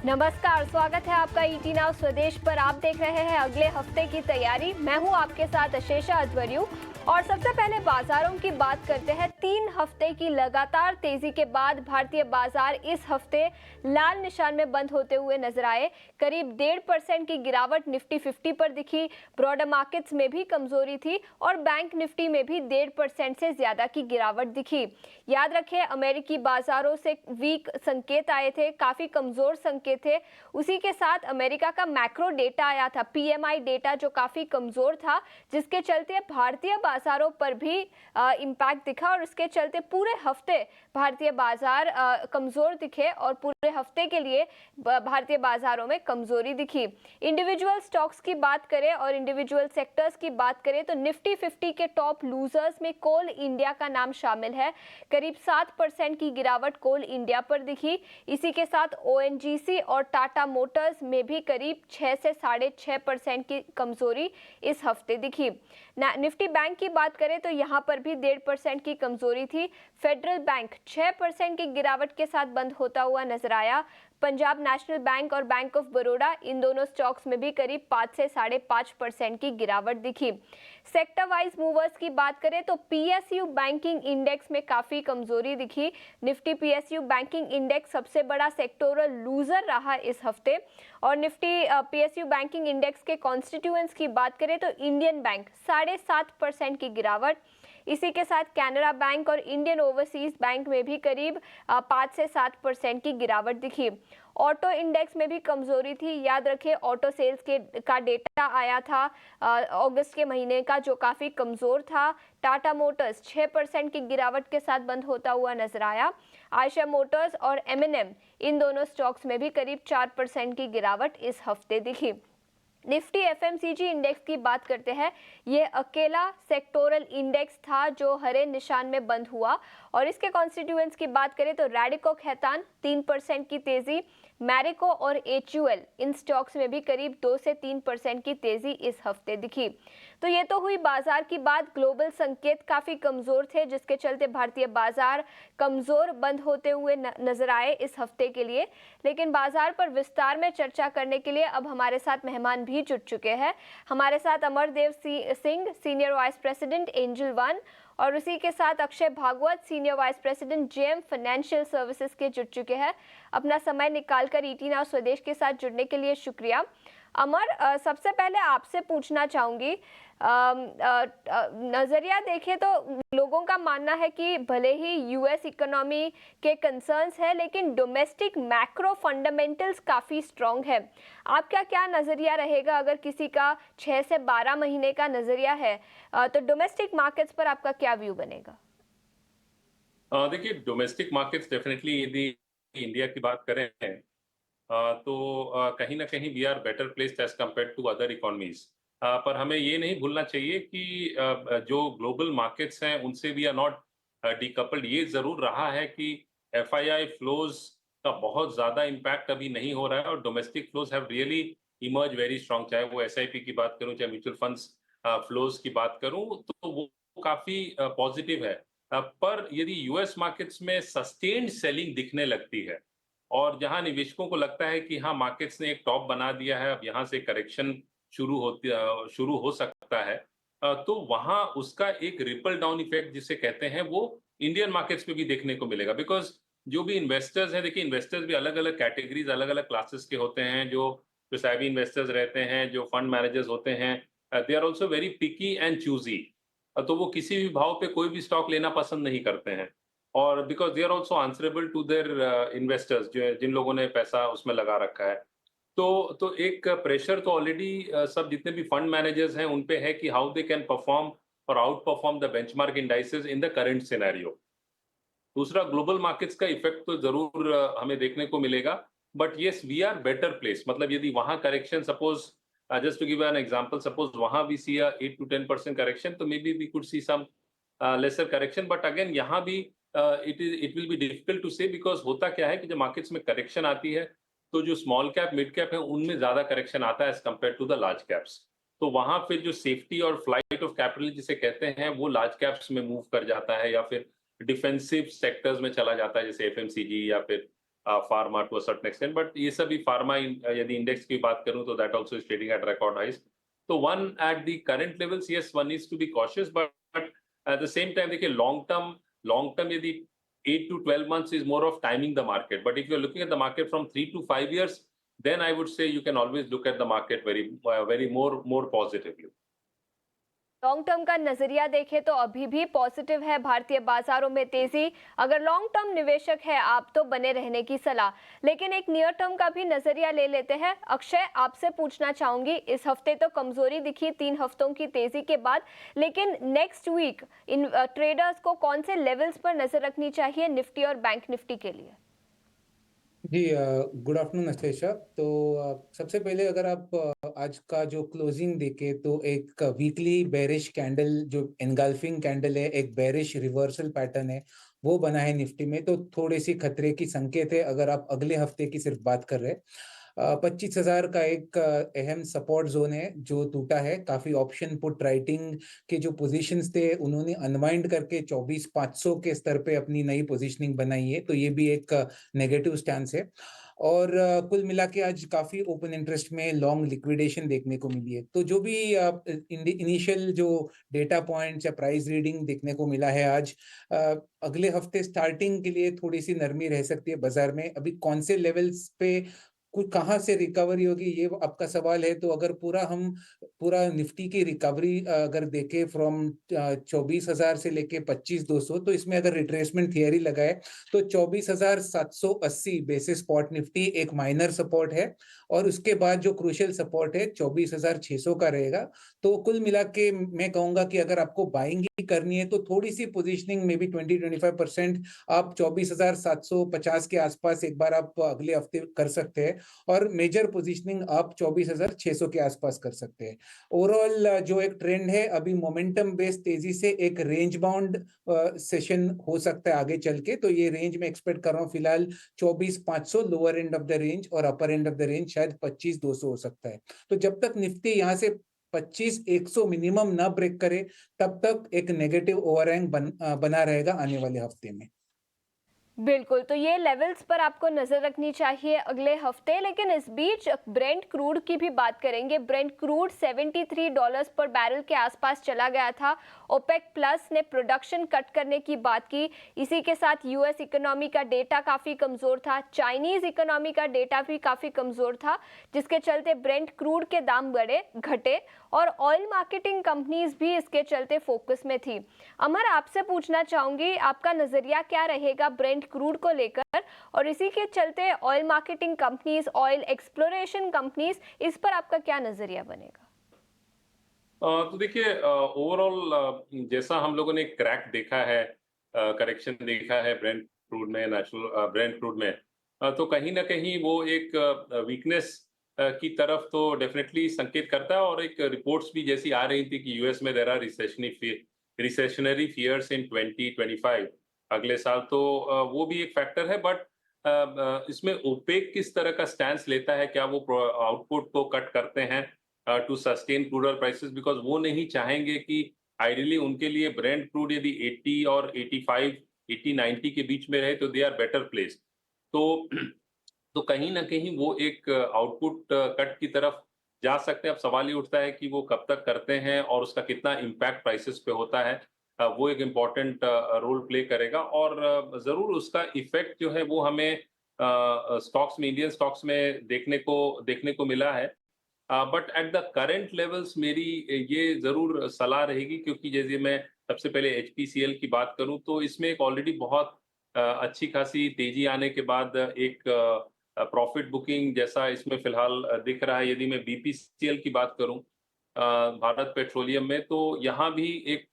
नमस्कार, स्वागत है आपका ईटी नाउ स्वदेश पर। आप देख रहे हैं अगले हफ्ते की तैयारी। मैं हूं आपके साथ अशेषा अध्वर्यु। और सबसे पहले बाजारों की बात करते हैं। 3 हफ्ते की लगातार तेजी के बाद भारतीय बाजार इस हफ्ते लाल निशान में बंद होते हुए नजर आए। करीब 1.5% की गिरावट निफ्टी 50 पर दिखी। ब्रॉडर मार्केट्स में भी कमजोरी थी और बैंक निफ्टी में भी 1.5% से ज्यादा की गिरावट दिखी। याद रखें, अमेरिकी बाजारों से वीक संकेत आए थे, काफी कमजोर संकेत थे। उसी के साथ अमेरिका का मैक्रो डेटा आया था, पीएमआई डेटा, जो काफी कमजोर था, जिसके चलते भारतीय बाजारों पर भी इम्पैक्ट दिखा और इसके चलते पूरे हफ्ते भारतीय बाजार कमजोर दिखे और पूरे हफ्ते के लिए भारतीय बाजारों में कमजोरी दिखी। इंडिविजुअल स्टॉक्स की बात करें और इंडिविजुअल सेक्टर्स की बात करें तो निफ्टी 50 के टॉप लूजर्स में कोल इंडिया का नाम शामिल है। करीब 7% की गिरावट कोल इंडिया पर दिखी। इसी के साथ ओएनजीसी और टाटा मोटर्स में भी करीब 6 से 6.5% की कमजोरी इस हफ्ते दिखी। निफ्टी बैंक की बात करें तो यहां पर भी 1.5% की कमजोरी थी। फेडरल बैंक 6% की गिरावट के साथ बंद होता हुआ नजर आया। पंजाब नेशनल बैंक और बैंक ऑफ बड़ौदा, इन दोनों स्टॉक्स में भी करीब 5 से 5.5% की गिरावट दिखी। सेक्टर वाइज मूवर्स की बात करें तो पीएसयू बैंकिंग इंडेक्स में काफी कमजोरी दिखी। निफ्टी पीएसयू बैंकिंग इंडेक्स सबसे बड़ा सेक्टोरल लूजर रहा इस हफ्ते। और निफ्टी पीएसयू बैंकिंग इंडेक्स के कॉन्स्टिट्यूएंट्स की बात करें तो इंडियन बैंक 7.5% की गिरावट। इसी के साथ कैनरा बैंक और इंडियन ओवरसीज बैंक में भी करीब 5 से 7% की गिरावट दिखी। ऑटो इंडेक्स में भी कमजोरी थी। याद रखें, ऑटो सेल्स का डेटा आया था अगस्त के महीने का, जो काफी कमजोर था। टाटा मोटर्स 6% की गिरावट के साथ बंद होता हुआ नजर आया। आयशर मोटर्स और एमएनएम, इन दोनों स्टॉक्स में भी करीब 4% की गिरावट इस हफ्ते दिखी। निफ्टी एफएमसीजी इंडेक्स की बात करते हैं। ये अकेला सेक्टोरल इंडेक्स था जो हरे निशान में बंद हुआ। और इसके कॉन्स्टिट्यूएंट्स की बात करें तो रैडिको खैतान 3% की तेजी, मैरिको और एचयूएल, इन स्टॉक्स में भी करीब 2 से 3% की तेजी इस हफ्ते दिखी। तो ये तो हुई बाजार की बात। ग्लोबल संकेत काफी कमजोर थे, जिसके चलते भारतीय बाजार कमजोर बंद होते हुए नजर आए इस हफ्ते के लिए। लेकिन बाजार पर विस्तार में चर्चा करने के लिए अब हमारे साथ मेहमान भी जुड़ चुके हैं। हमारे साथ Amardev Singh, senior vice president Angel One, और उसी के साथ Akshay Bhagwat, senior vice president JM financial services के जुड़ चुके हैं। अपना समय निकालकर ईटी नाउ स्वदेश के साथ जुड़ने के लिए शुक्रिया। अमर, सबसे पहले आपसे पूछना चाहूंगी, नजरिया देखें तो लोगों का मानना है कि भले ही यूएस इकोनॉमी के कंसर्न्स है, लेकिन डोमेस्टिक मैक्रो फंडामेंटल्स काफी स्ट्रांग है। आपका क्या नजरिया रहेगा? अगर किसी का 6 से 12 महीने का नजरिया है तो डोमेस्टिक मार्केट्स पर आपका क्या व्यू बनेगा? देखिए, डोमेस्टिक मार्केट्स डेफिनेटली, यदि इंडिया की बात करें तो कहीं ना कहीं we are better placed as compare to other economies. पर हमें ये नहीं भूलना चाहिए कि जो ग्लोबल मार्केट्स हैं उनसे वी आर नॉट डीकपल्ड। ये जरूर रहा है कि एफआईआई फ्लोज का बहुत ज्यादा इम्पैक्ट अभी नहीं हो रहा है और domestic flows have really emerge very strong. चाहे वो एसआईपी की बात करूं, चाहे म्यूचुअल फंड्स फ्लोज की बात करूं, तो वो काफी पॉजिटिव है। पर यदि यूएस मार्केट्स में सस्टेन्ड सेलिंग दिखने लगती है और जहां निवेशकों को लगता है कि हाँ, मार्केट्स ने एक टॉप बना दिया है, अब यहाँ से करेक्शन शुरू हो सकता है, तो वहां उसका एक रिपल डाउन इफेक्ट जिसे कहते हैं, वो इंडियन मार्केट्स पे भी देखने को मिलेगा। बिकॉज जो भी इन्वेस्टर्स हैं, देखिए, इन्वेस्टर्स भी अलग अलग कैटेगरीज, अलग अलग क्लासेस के होते हैं। जो savvy इन्वेस्टर्स रहते हैं, जो फंड मैनेजर्स होते हैं, they are also very picky and choosy. तो वो किसी भी भाव पे कोई भी स्टॉक लेना पसंद नहीं करते हैं। और because they are also answerable to their investors, जो जिन लोगों ने पैसा उसमें लगा रखा है। तो एक प्रेशर तो ऑलरेडी सब जितने भी फंड मैनेजर्स हैं उन पे है कि हाउ दे कैन परफॉर्म और outperform the benchmark indices in the current scenario. दूसरा, ग्लोबल मार्केट्स का इफेक्ट तो जरूर हमें देखने को मिलेगा। But yes, we are better place. मतलब यदि वहां correction, suppose just to give an example, suppose वहां भी सी 8 to 10% करेक्शन, तो maybe we could see some lesser correction. But again, यहाँ भी it will be difficult to से, because होता क्या है कि जब मार्केट्स में करेक्शन आती है तो जो स्मॉल कैप मिड कैप है उनमें ज्यादा करेक्शन आता है as compare to the large caps. तो वहां फिर जो सेफ्टी और फ्लाइट ऑफ कैपिटल जिसे कहते हैं, वो लार्ज कैप्स में मूव कर जाता है या फिर डिफेंसिव सेक्टर्स में चला जाता है, जैसे एफएमसीजी या फिर pharma to a certain extent, but ये सभी pharma यदि index की बात करूं तो that also is trading at record highs. So one at the current levels, yes, one needs to be cautious, but at the same time देखिए long term यदि 8 to 12 months is more of timing the market. But if you're looking at the market from 3 to 5 years, then I would say you can always look at the market very more positively. Long term का नजरिया देखें तो अभी भी positive है भारतीय बाजारों में तेजी। अगर लॉन्ग टर्म निवेशक है आप तो बने रहने की सलाह, लेकिन एक नियर टर्म का भी नजरिया ले लेते हैं। अक्षय, आपसे पूछना चाहूंगी, इस हफ्ते तो कमजोरी दिखी 3 हफ्तों की तेजी के बाद, लेकिन नेक्स्ट वीक इन ट्रेडर्स को कौन से लेवल्स पर नजर रखनी चाहिए निफ्टी और बैंक निफ्टी के लिए? जी, गुड आफ्टरनून अशेषा। तो सबसे पहले अगर आप आज का जो क्लोजिंग देखें तो एक वीकली बेरिश कैंडल जो एनगल्फिंग कैंडल है, एक बेरिश रिवर्सल पैटर्न है, वो बना है निफ्टी में। तो थोड़े सी खतरे की संकेत है अगर आप अगले हफ्ते की सिर्फ बात कर रहे हैं। 25,000 का एक अहम सपोर्ट जोन है जो टूटा है। काफी ऑप्शन पुट राइटिंग के जो पोजीशंस थे उन्होंने अनवाइंड करके 24,500 के स्तर पे अपनी नई पोजीशनिंग बनाई है, तो ये भी एक नेगेटिव स्टैंस है। और कुल मिला के आज काफी ओपन इंटरेस्ट में लॉन्ग लिक्विडेशन देखने को मिली है। तो जो भी इनिशियल जो डेटा पॉइंट्स या प्राइस रीडिंग देखने को मिला है आज, अगले हफ्ते स्टार्टिंग के लिए थोड़ी सी नरमी रह सकती है बाजार में। अभी कौन से लेवल्स पे कुछ कहाँ से रिकवरी होगी ये आपका सवाल है। तो अगर पूरा निफ्टी की रिकवरी अगर देखें फ्रॉम 24,000 से लेके 25,200, तो इसमें अगर रिट्रेसमेंट थियरी लगाए तो 24,780 बेसिस स्पॉट निफ्टी एक माइनर सपोर्ट है, और उसके बाद जो क्रूशियल सपोर्ट है 24,600 का रहेगा। तो कुल मिला के मैं कहूंगा कि अगर आपको बाइंग ही करनी है तो थोड़ी सी पोजीशनिंग में भी 20-25% आप 24,750 के आसपास एक बार आप अगले हफ्ते कर सकते हैं, और मेजर पोजीशनिंग आप 24,600 के आसपास कर सकते हैं। ओवरऑल जो एक ट्रेंड है अभी मोमेंटम बेस्ड तेजी से एक रेंज बाउंड सेशन हो सकता है आगे चल के। तो ये रेंज में एक्सपेक्ट कर रहा हूँ फिलहाल 24,500 lower end of the range, और अपर एंड ऑफ द रेंज शायद 25,200 हो सकता है। तो जब तक निफ्टी यहाँ से 25,100 मिनिमम ना ब्रेक करे तब तक एक नेगेटिव ओवरहैंग बना रहेगा आने वाले हफ्ते में। बिल्कुल, तो ये लेवल्स पर आपको नजर रखनी चाहिए अगले हफ्ते। लेकिन इस बीच ब्रेंट क्रूड की भी बात करेंगे। ब्रेंट क्रूड $73 पर बैरल के आसपास चला गया था। ओपेक प्लस ने प्रोडक्शन कट करने की बात की। इसी के साथ यूएस इकोनॉमी का डेटा काफ़ी कमज़ोर था, चाइनीज़ इकोनॉमी का डेटा भी काफ़ी कमज़ोर था, जिसके चलते ब्रेंट क्रूड के दाम घटे और ऑयल मार्केटिंग कंपनीज भी इसके चलते फोकस में थी। अमर, आपसे पूछना चाहूंगी, आपका नजरिया क्या रहेगा ब्रेंट क्रूड को लेकर, और इसी के चलते oil marketing companies, oil exploration companies, इस पर आपका क्या नजरिया बनेगा? तो देखिए, ओवरऑल जैसा हम लोगों ने क्रैक देखा है, करेक्शन देखा है ब्रेंट क्रूड में, नेचुरल ब्रेंट क्रूड में, तो कहीं ना कहीं वो एक वीकनेस की तरफ तो डेफिनेटली संकेत करता है। और एक रिपोर्ट्स भी जैसी आ रही थी कि यूएस में there are recessionary fears in 2025 अगले साल, तो वो भी एक फैक्टर है। बट इसमें ओपेक किस तरह का स्टैंस लेता है, क्या वो आउटपुट को कट करते हैं to sustain crude oil prices, because वो नहीं चाहेंगे कि आइडियली उनके लिए ब्रेंट क्रूड यदि 80 और 85, 80-90 के बीच में रहे तो दे आर बेटर प्लेस। तो कहीं ना कहीं वो एक आउटपुट कट की तरफ जा सकते हैं। अब सवाल ये उठता है कि वो कब तक करते हैं और उसका कितना इम्पैक्ट प्राइसेस पे होता है। वो एक इम्पॉर्टेंट रोल प्ले करेगा, और जरूर उसका इफेक्ट जो है वो हमें स्टॉक्स में, इंडियन स्टॉक्स में देखने को मिला है। But at the current levels मेरी ये जरूर सलाह रहेगी, क्योंकि जैसे मैं सबसे पहले एचपीसीएल की बात करूं तो इसमें एक ऑलरेडी बहुत अच्छी खासी तेजी आने के बाद एक प्रॉफिट बुकिंग जैसा इसमें फिलहाल दिख रहा है। यदि मैं बीपीसीएल की बात करूं, भारत पेट्रोलियम में, तो यहाँ भी एक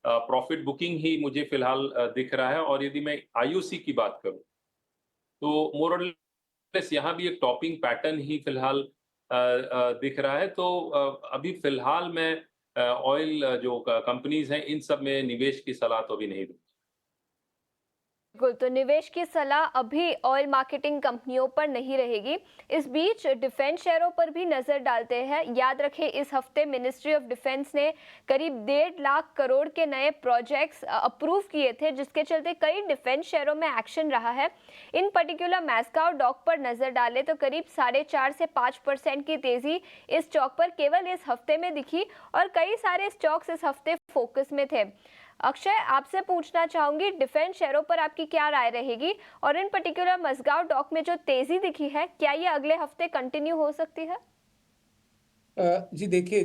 प्रॉफिट बुकिंग ही मुझे फिलहाल दिख रहा है। और यदि मैं आईओसी की बात करूं तो मोर और लेस यहाँ भी एक टॉपिंग पैटर्न ही फिलहाल दिख रहा है। तो अभी फिलहाल मैं ऑयल जो कंपनीज हैं इन सब में निवेश की सलाह तो अभी नहीं दूँ। बिल्कुल, तो निवेश की सलाह अभी ऑयल मार्केटिंग कंपनियों पर नहीं रहेगी। इस बीच डिफेंस शेयरों पर भी नजर डालते हैं। याद रखें, इस हफ्ते मिनिस्ट्री ऑफ डिफेंस ने करीब 1.5 लाख करोड़ के नए प्रोजेक्ट्स अप्रूव किए थे, जिसके चलते कई डिफेंस शेयरों में एक्शन रहा है। इन पर्टिकुलर मैस्काव डॉक पर नजर डालें तो करीब 4.5 से 5% की तेजी इस स्टॉक पर केवल इस हफ्ते में दिखी और कई सारे स्टॉक्स इस हफ्ते फोकस में थे। अक्षय, आपसे पूछना चाहूंगी, डिफेंस शेयरों पर आपकी क्या राय रहेगी और इन पर्टिकुलर मजगांव डॉक में जो तेजी दिखी है, क्या ये अगले हफ्ते कंटिन्यू हो सकती है? जी देखिए,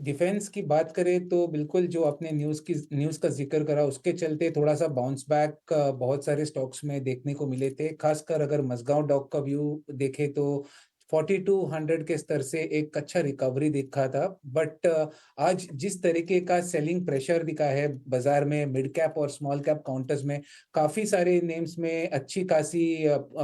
डिफेंस की बात करें तो बिल्कुल जो आपने न्यूज़ का जिक्र करा, उसके चलते थोड़ा सा बाउंस बैक बहुत सारे स्टॉक्स में देखने को मिले थे। खासकर अगर मजगांव डॉक का व्यू देखें तो 4200 के स्तर से एक अच्छा रिकवरी दिखा था। बट आज जिस तरीके का सेलिंग प्रेशर दिखा है बाजार में, मिड कैप और स्मॉल कैप काउंटर्स में काफी सारे नेम्स में अच्छी खासी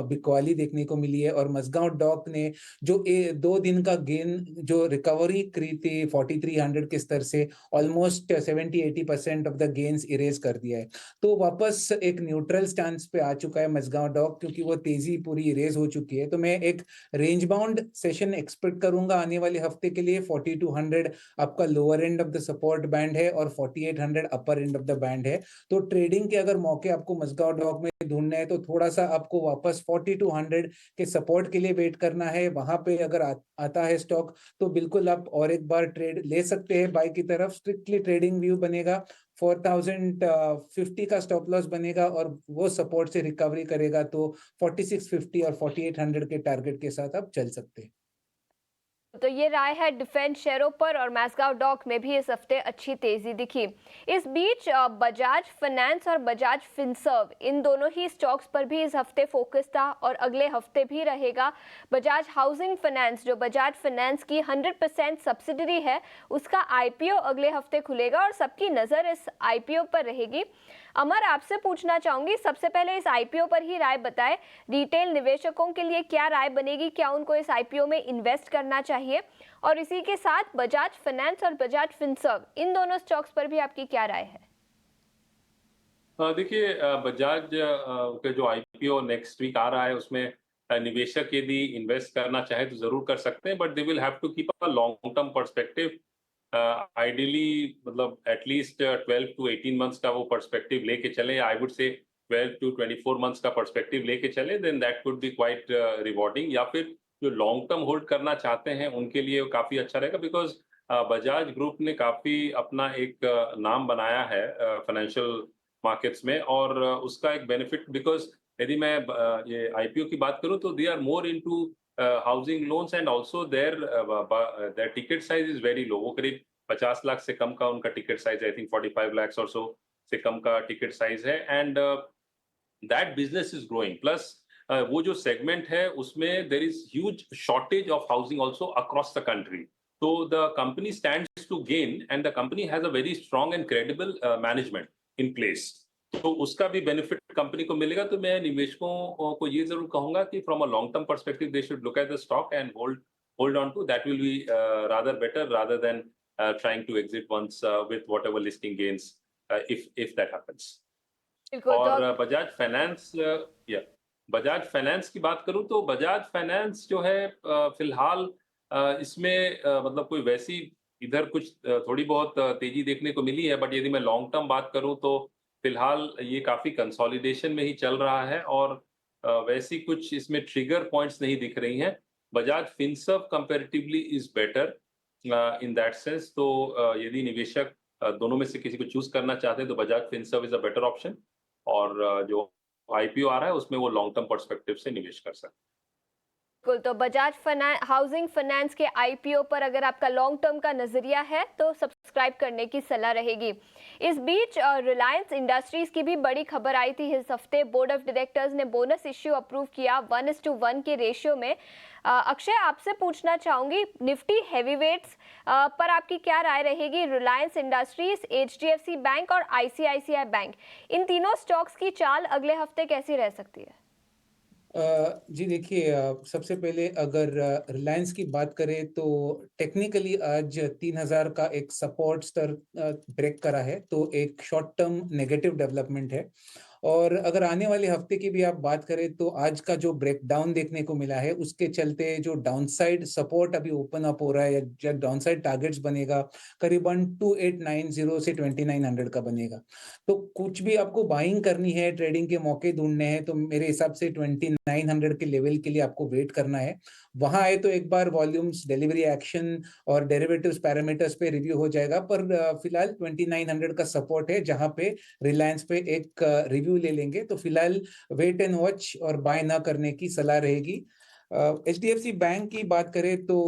बिकवाली देखने को मिली है। और मजगांव डॉक ने जो 2 दिन का गेन, जो रिकवरी करी थी 4300 के स्तर से, almost 70-80% of the gains erase कर दिया है। तो वापस एक न्यूट्रल स्टैंस पे आ चुका है मजगांव डॉक, क्योंकि वो तेजी पूरी इरेज हो चुकी है। तो मैं एक रेंज बाउंड सेशन एक्सपेक्ट करूंगा आने वाले हफ्ते के लिए। 4200 आपका lower end of the support band है और 4800 अपर एंड ऑफ द बैंड है। तो ट्रेडिंग के अगर मौके आपको मजगांव डॉक में ढूंढने हैं तो थोड़ा सा आपको वापस 4200 के सपोर्ट के लिए वेट करना है। वहां पे अगर आता है स्टॉक तो बिल्कुल आप और एक बार ट्रेड ले सकते हैं बाय की तरफ। स्ट्रिक्टली ट्रेडिंग व्यू बनेगा, 4050 का स्टॉप लॉस बनेगा और वो सपोर्ट से रिकवरी करेगा तो 4650 और 4800 के टारगेट के साथ आप चल सकते हैं। तो ये राय है डिफेंस शेयरों पर और मैस्गांव डॉक में भी इस हफ्ते अच्छी तेजी दिखी। इस बीच बजाज फाइनेंस और बजाज फिनसर्व, इन दोनों ही स्टॉक्स पर भी इस हफ्ते फोकस था और अगले हफ्ते भी रहेगा। बजाज हाउसिंग फाइनेंस, जो बजाज फाइनेंस की 100% सब्सिडरी है, उसका आईपीओ अगले हफ्ते खुलेगा और सबकी नज़र इस आईपीओ पर रहेगी। अमर, आपसे पूछना चाहूंगी, सबसे पहले इस आईपीओ पर ही राय बताएं। रिटेल निवेशकों के लिए क्या राय बनेगी, क्या उनको इस आईपीओ में इन्वेस्ट करना चाहिए? और इसी के साथ बजाज फाइनेंस और बजाज फिनसर्व, इन दोनों स्टॉक्स पर भी आपकी क्या राय है? देखिए, बजाज का जो आईपीओ नेक्स्ट वीक आ रहा है, उसमें निवेशक यदि इन्वेस्ट करना चाहे तो जरूर कर सकते हैं, but they will have to keep a long term perspective. Ideally मतलब एटलीस्ट 12 to 18 मंथ्स का वो पर्सपेक्टिव लेके चले। I would say 12 to 24 months का पर्सपेक्टिव लेके चले, then that could be quite rewarding. या फिर जो लॉन्ग टर्म होल्ड करना चाहते हैं उनके लिए काफी अच्छा रहेगा, बिकॉज बजाज ग्रुप ने काफी अपना एक नाम बनाया है फाइनेंशियल मार्केट्स में। और उसका एक बेनिफिट, बिकॉज यदि मैं ये आईपीओ की बात करूं तो they are more into housing loans and also their ticket size is very low. वो करीब 50 लाख से कम का उनका टिकट साइज है, आई थिंक 45 लाख और सो से कम का टिकट साइज है। And that business is growing. Plus वो जो सेगमेंट है उसमें there is huge shortage of housing also across the country. तो the company stands to gain and the company has a very strong and credible management in place. तो उसका भी benefit company को मिलेगा। तो मैं निवेशकों को ये जरूर कहूंगा कि from a long term perspective they should look at the stock and hold on to that. Will be rather better rather than trying to exit once with whatever listing gains, if that happens. बिल्कुल, तो और Bajaj finance, या Bajaj finance की बात करूं तो Bajaj finance जो है फिलहाल इसमें मतलब कोई वैसी इधर कुछ थोड़ी बहुत तेजी देखने को मिली है। बट यदि मैं लॉन्ग टर्म बात करूं तो फिलहाल ये काफी कंसोलिडेशन में ही चल रहा है और वैसी कुछ इसमें ट्रिगर पॉइंट्स नहीं दिख रही हैं। Bajaj Finserv comparatively is better in that sense. तो यदि निवेशक दोनों में से किसी को चूज करना चाहते हैं तो Bajaj Finserv is a better option. और जो आईपीओ आ रहा है उसमें वो लॉन्ग टर्म पर्सपेक्टिव से निवेश कर सकते हैं। बिल्कुल, तो बजाज हाउसिंग फाइनेंस के आईपीओ पर अगर आपका लॉन्ग टर्म का नजरिया है तो सब्सक्राइब करने की सलाह रहेगी। इस बीच रिलायंस इंडस्ट्रीज की भी बड़ी खबर आई थी इस हफ्ते। बोर्ड ऑफ डायरेक्टर्स ने बोनस इश्यू अप्रूव किया 1:1 के रेशियो में। अक्षय, आपसे पूछना चाहूंगी, निफ्टी हैवीवेट्स पर आपकी क्या राय रहेगी? रिलायंस इंडस्ट्रीज, एचडीएफसी बैंक और आईसीआईसीआई बैंक, इन तीनों स्टॉक्स की चाल अगले हफ्ते कैसी रह सकती है? जी देखिए, सबसे पहले अगर रिलायंस की बात करें तो टेक्निकली आज 3000 का एक सपोर्ट स्तर ब्रेक करा है, तो एक शॉर्ट टर्म नेगेटिव डेवलपमेंट है। और अगर आने वाले हफ्ते की भी आप बात करें तो आज का जो ब्रेकडाउन देखने को मिला है उसके चलते जो डाउनसाइड सपोर्ट अभी ओपन अप हो रहा है या डाउनसाइड टारगेट्स बनेगा करीबन 2890 से 2900 का बनेगा। तो कुछ भी आपको बाइंग करनी है, ट्रेडिंग के मौके ढूंढने हैं तो मेरे हिसाब से 2900 के लेवल के लिए आपको वेट करना है। वहां आए तो एक बार वॉल्यूम्स, डिलीवरी एक्शन और डेरिवेटिव्स पैरामीटर्स पे रिव्यू हो जाएगा, पर फिलहाल 2900 का सपोर्ट है जहां पे रिलायंस पे एक रिव्यू ले लेंगे। तो फिलहाल वेट एंड वॉच और बाय ना करने की सलाह रहेगी। एचडीएफसी बैंक की बात करें तो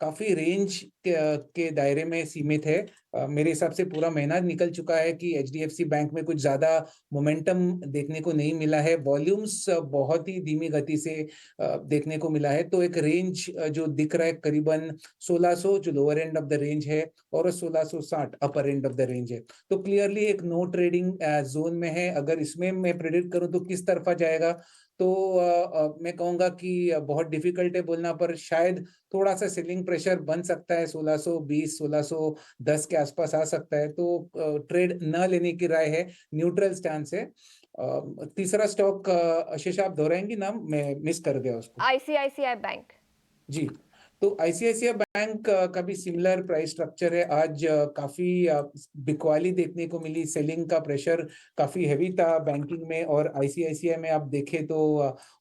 काफी रेंज के दायरे में सीमित है। मेरे हिसाब से पूरा महीना निकल चुका है कि एचडीएफसी बैंक में कुछ ज्यादा मोमेंटम देखने को नहीं मिला है। वॉल्यूम्स बहुत ही धीमी गति से देखने को मिला है। तो एक रेंज जो दिख रहा है करीबन 1600 जो lower end of the range है और 1660 अपर एंड ऑफ द रेंज है। तो क्लियरली एक नो ट्रेडिंग जोन में है। अगर इसमें मैं प्रेडिक्ट करूं तो किस तरफा जाएगा तो मैं कहूंगा कि बहुत डिफिकल्ट है बोलना, पर शायद थोड़ा सा सेलिंग प्रेशर बन सकता है। 1620 1610 के आसपास आ सकता है। तो ट्रेड न लेने की राय है, न्यूट्रल स्टैंड है। तीसरा स्टॉक आशीष आप दोहराएंगी नाम, मैं मिस कर गया उसको। ICICI bank. जी, तो आईसीआईसीआई बैंक का भी सिमिलर प्राइस स्ट्रक्चर है। आज काफी बिकवाली देखने को मिली, सेलिंग का प्रेशर काफी हैवी था बैंकिंग में। और आईसीआईसीआई में आप देखें तो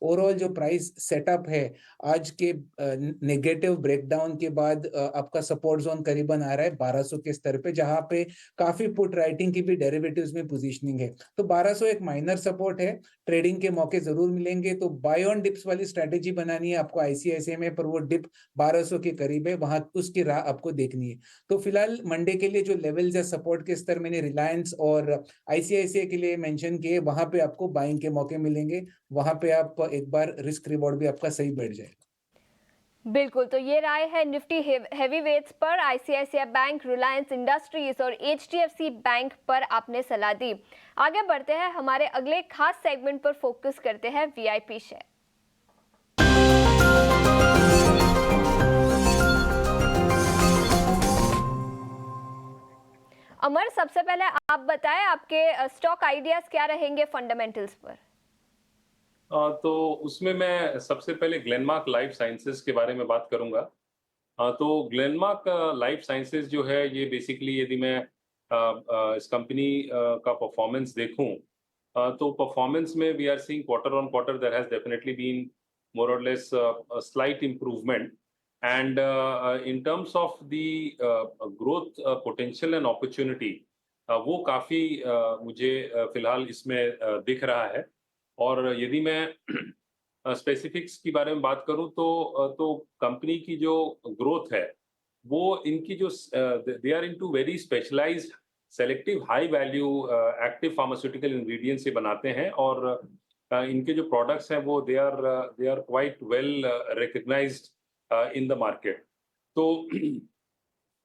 ओवरऑल जो प्राइस सेटअप है आज के नेगेटिव ब्रेकडाउन के बाद आपका सपोर्ट जोन करीबन आ रहा है 1200 के स्तर पे, जहां पे काफी पुट राइटिंग की भी डेरिवेटिव्स में पोजीशनिंग है। तो 1200 एक माइनर सपोर्ट है, ट्रेडिंग के मौके जरूर मिलेंगे। तो बाय ऑन डिप्स वाली स्ट्रेटेजी बनानी है आपको आईसीआईसीआई में, पर वो डिप 1200 के करीब है, वहां उसकी राह आपको देखनी है। तो फिलहाल मंडे के लिए जो लेवल्स या सपोर्ट के स्तर मैंने रिलायंस और आईसीआईसीआई के लिए मेंशन किए, वहां पे आपको बाइंग के मौके मिलेंगे। वहां पे आप एक बार रिस्क रिवॉर्ड भी आपका सही बैठ जाएगा। बिल्कुल, तो ये राय है निफ्टी हैवी वेट्स पर आईसीआईसीआई बैंक, रिलायंस इंडस्ट्रीज और एचडीएफसी बैंक पर आपने सलाह दी। आगे बढ़ते हैं, हमारे अगले खास सेगमेंट पर फोकस करते हैं, वीआईपी शेयर। अमर, सबसे पहले आप बताएं आपके स्टॉक आइडियाज क्या रहेंगे फंडामेंटल्स पर। तो उसमें मैं सबसे पहले ग्लेनमार्क लाइफ साइंसेज के बारे में बात करूंगा। तो ग्लेनमार्क लाइफ साइंसेज जो है ये बेसिकली यदि मैं इस कंपनी का परफॉर्मेंस देखूं तो परफॉर्मेंस में we are seeing quarter on quarter there has definitely been more or less slight improvement and in terms of the growth potential and opportunity वो काफी मुझे फिलहाल इसमें दिख रहा है। और यदि मैं स्पेसिफिक्स की बारे में बात करूं तो कंपनी की जो ग्रोथ है वो इनकी जो they are into very specialised selective high value active pharmaceutical ingredients से बनाते हैं और इनके जो प्रोडक्ट्स हैं वो they are quite well recognised in the market. तो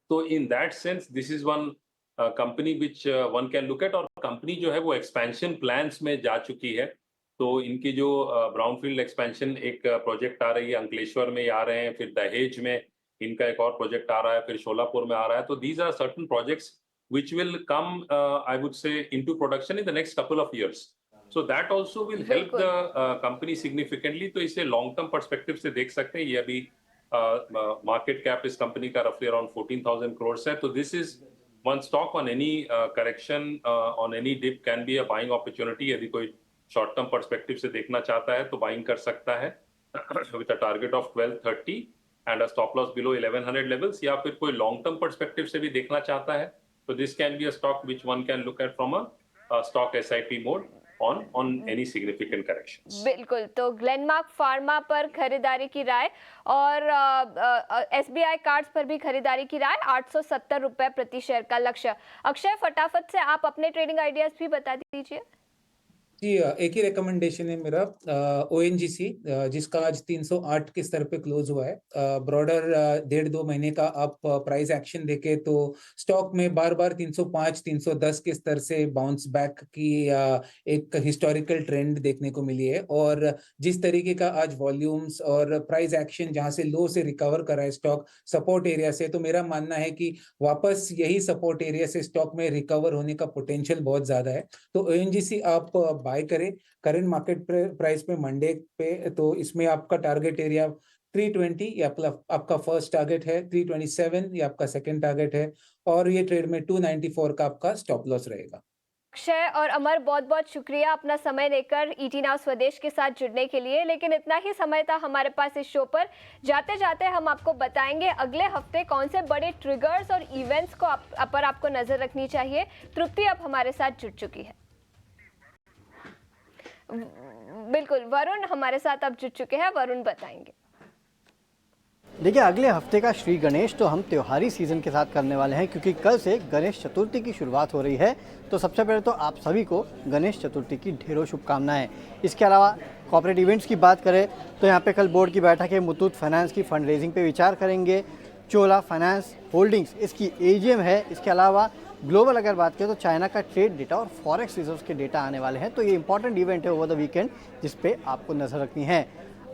तो in that sense this is one company which one can look at. और कंपनी जो है वो एक्सपेंशन प्लान्स में जा चुकी है। तो इनकी जो ब्राउनफील्ड एक्सपेंशन एक प्रोजेक्ट आ रही है, अंकलेश्वर में आ रहे हैं, फिर दहेज में इनका एक और प्रोजेक्ट आ रहा है, फिर शोलापुर में आ रहा है। तो these are certain projects which will come I would say into production in the next couple of years, so that also will help the company significantly। तो इसे लॉन्ग टर्म पर्सपेक्टिव से देख सकते हैं। ये अभी मार्केट कैप इस company का रफली अराउंड 14,000 करोड़ है। तो this is one stock on any correction on any dip can be a buying opportunity. यदि कोई शॉर्ट टर्म पर्सपेक्टिव से देखना चाहता है तो बाइंग कर सकता है with a target of 1230 and a stop loss below 1100 levels. या फिर कोई लॉन्ग टर्म पर्सपेक्टिव से भी देखना चाहता है तो this can be a stock which one can look eight from a stock SIP mode on any significant corrections। बिल्कुल, तो ग्लेनमार्क फार्मा पर खरीदारी की राय और एसबीआई कार्ड्स पर भी खरीदारी की राय, 870 रुपए प्रति शेयर का लक्ष्य। अक्षय, फटाफट से आप अपने ट्रेडिंग आइडियाज भी बता दीजिए। जी एक ही रिकमेंडेशन है मेरा, ओएनजीसी जिसका आज 308 के स्तर पे क्लोज हुआ है। ब्रॉडर 1.5-2 महीने का आप प्राइस एक्शन देखे तो स्टॉक में बार बार 305 310 के स्तर से बाउंस बैक की एक हिस्टोरिकल ट्रेंड देखने को मिली है। और जिस तरीके का आज वॉल्यूम्स और प्राइस एक्शन जहां से लो से रिकवर करा है स्टॉक सपोर्ट एरिया से, तो मेरा मानना है कि वापस यही सपोर्ट एरिया से स्टॉक में रिकवर होने का पोटेंशियल बहुत ज्यादा है। तो ओएनजीसी आप बाय करें करंट मार्केट प्राइस पे मंडे पे, तो इसमें आपका टारगेट एरिया 320 ये आपका फर्स्ट टारगेट है, 327 ये आपका सेकंड टारगेट है, और ये ट्रेड में 294 का आपका स्टॉप लॉस रहेगा। अक्षय और अमर, बहुत बहुत शुक्रिया अपना समय लेकर ईटी नाउ स्वदेश के साथ जुड़ने के लिए। लेकिन इतना ही समय था हमारे पास इस शो पर। जाते जाते हम आपको बताएंगे अगले हफ्ते कौन से बड़े ट्रिगर्स और इवेंट्स को पर आपको नजर रखनी चाहिए। तृप्ति अब हमारे साथ जुड़ चुकी है। बिल्कुल, वरुण हमारे साथ अब जुड़ चुके हैं। वरुण बताएंगे। देखिए, अगले हफ्ते का श्री गणेश तो हम त्योहारी सीजन के साथ करने वाले हैं, क्योंकि कल से गणेश चतुर्थी की शुरुआत हो रही है। तो सबसे पहले तो आप सभी को गणेश चतुर्थी की ढेरों शुभकामनाएं। इसके अलावा कॉर्पोरेट इवेंट्स की बात करें तो यहाँ पे कल बोर्ड की बैठक है। मुथूट फाइनेंस की फंड रेजिंग पे विचार करेंगे। चोला फाइनेंस होल्डिंग्स इसकी एजीएम है। इसके अलावा ग्लोबल अगर बात करें तो चाइना का ट्रेड डेटा और फॉरेक्स रिजर्व्स के डेटा आने वाले हैं। तो ये इंपॉर्टेंट इवेंट है ओवर द वीकेंड, जिस पे आपको नजर रखनी है।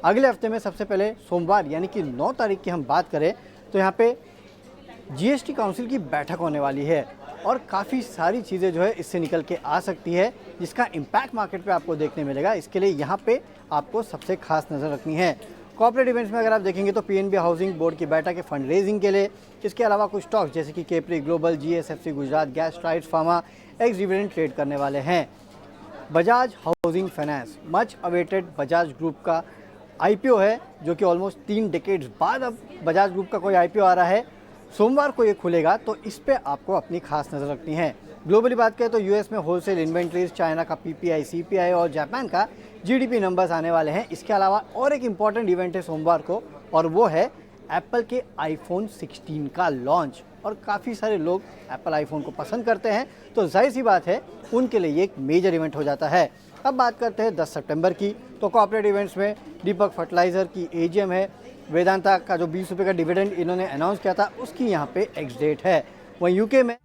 अगले हफ्ते में सबसे पहले सोमवार यानी कि 9 तारीख की हम बात करें तो यहाँ पे जीएसटी काउंसिल की बैठक होने वाली है और काफ़ी सारी चीज़ें जो है इससे निकल के आ सकती है, जिसका इम्पैक्ट मार्केट पे आपको देखने मिलेगा। इसके लिए यहाँ पे आपको सबसे खास नज़र रखनी है। कॉर्पोरेट इवेंट्स में अगर आप देखेंगे तो पीएनबी हाउसिंग बोर्ड की बैठक है फंड रेजिंग के लिए। इसके अलावा कुछ स्टॉक्स जैसे कि capri global, GSFC Gujarat gas, strides pharma x dividend trade करने वाले हैं। Bajaj housing finance much awaited Bajaj group का आईपीओ है, जो कि ऑलमोस्ट 3 डेकेड्स बाद अब बजाज ग्रुप का कोई आईपीओ आ रहा है। सोमवार को ये खुलेगा, तो इस पे आपको अपनी खास नज़र रखनी है। ग्लोबली बात करें तो यूएस में होलसेल इन्वेंट्रीज, चाइना का पीपीआई, सीपीआई और जापान का जीडीपी नंबर्स आने वाले हैं। इसके अलावा और एक इम्पॉर्टेंट इवेंट है सोमवार को, और वो है एप्पल के आईफोन 16 का लॉन्च। और काफ़ी सारे लोग एप्पल आईफोन को पसंद करते हैं, तो जाहिर सी बात है उनके लिए ये एक मेजर इवेंट हो जाता है। अब बात करते हैं 10 सितंबर की, तो कॉर्पोरेट इवेंट्स में दीपक फर्टिलाइज़र की एजीएम है। वेदांता का जो 20 रुपये का डिविडेंड इन्होंने अनाउंस किया था, उसकी यहाँ पे एक्स डेट है। वहीं यूके में